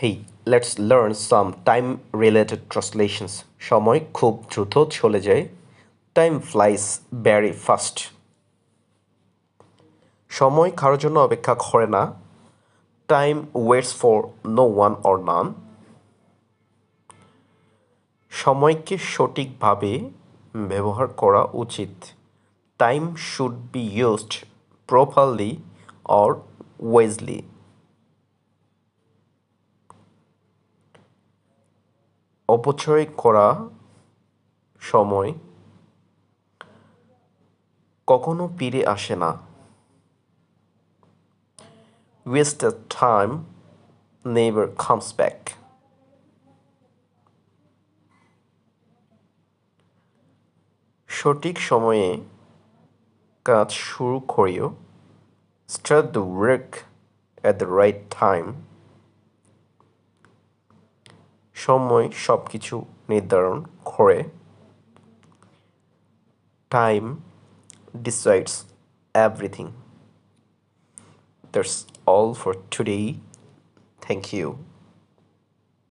Hey, let's learn some time related translations. সময় খুব দ্রুত চলে যায়. Time flies very fast. সময় কারোর জন্য অপেক্ষা করে না. Time waits for no one or none. সময়কে সঠিকভাবে ব্যবহার করা উচিত. Time should be used properly or wisely. অপচয় করা সময় কখনো ফিরে আসে না. Wasted time never comes back. সঠিক সময়ে কাজ শুরু করিও. Start the work at the right time. সময় সবকিছু নির্ধারণ করে. Time decides everything. That's all for today. Thank you.